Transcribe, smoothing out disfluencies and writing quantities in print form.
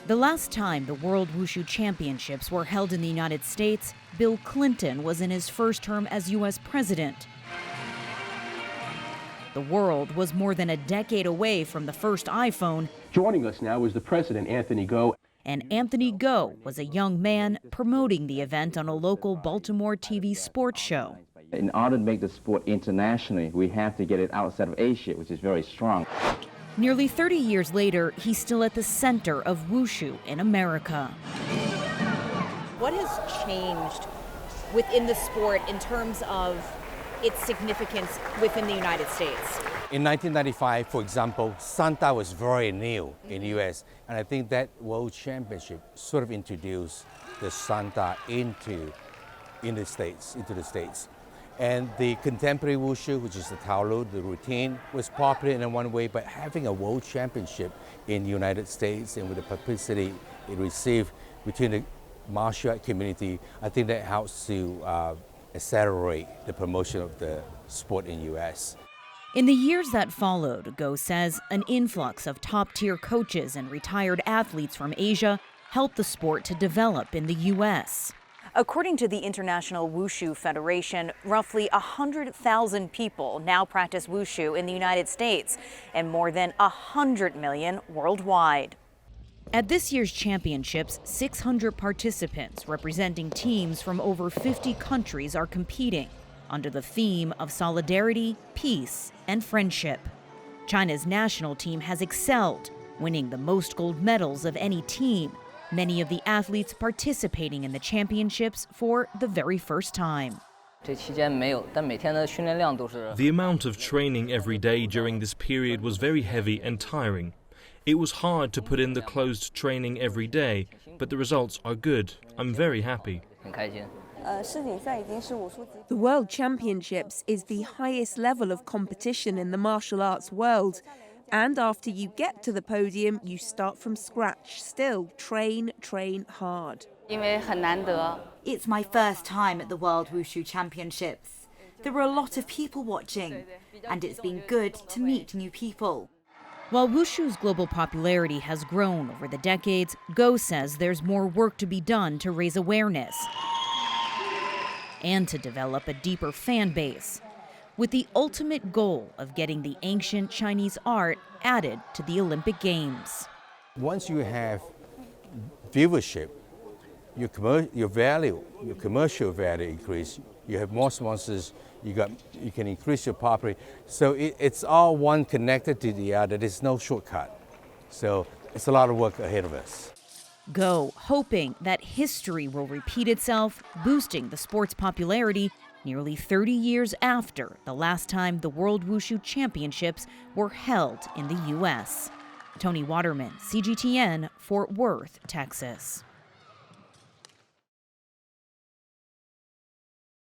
The last time the World Wushu Championships were held in the United States, Bill Clinton was in his first term as U.S. president. The world was more than a decade away from the first iPhone. Joining us now is the president, Anthony Go. And Anthony Go was a young man promoting the event on a local Baltimore TV sports show. In order to make the sport internationally, we have to get it outside of Asia, which is very strong. Nearly 30 years later, he's still at the center of Wushu in America. What has changed within the sport in terms of its significance within the United States? In 1995, for example, Santa was very new in the U.S., and I think that World Championship sort of introduced the Santa into the States. And the contemporary Wushu, which is the Taolu, the routine, was popular in one way, but having a World Championship in the United States and with the publicity it received between the martial art community, I think that helps to accelerate the promotion of the sport in the U.S. In the years that followed, Go says, an influx of top-tier coaches and retired athletes from Asia helped the sport to develop in the U.S. According to the International Wushu Federation, roughly 100,000 people now practice Wushu in the United States and more than 100 million worldwide. At this year's championships, 600 participants representing teams from over 50 countries are competing under the theme of solidarity, peace, and friendship. China's national team has excelled, winning the most gold medals of any team. Many of the athletes participating in the championships for the very first time. The amount of training every day during this period was very heavy and tiring. It was hard to put in the closed training every day, but the results are good. I'm very happy. The World Championships is the highest level of competition in the martial arts world. And after you get to the podium, you start from scratch. Still, train hard. It's my first time at the World Wushu Championships. There were a lot of people watching, and it's been good to meet new people. While Wushu's global popularity has grown over the decades, Go says there's more work to be done to raise awareness and to develop a deeper fan base, with the ultimate goal of getting the ancient Chinese art added to the Olympic Games. Once you have viewership, your commercial value increase. You have more sponsors. You can increase your popularity. So it's all one connected to the other. There's no shortcut. So it's a lot of work ahead of us. Go hoping that history will repeat itself, boosting the sport's popularity nearly 30 years after the last time the World Wushu Championships were held in the U.S. Toni, Waterman, CGTN, Fort Worth, Texas.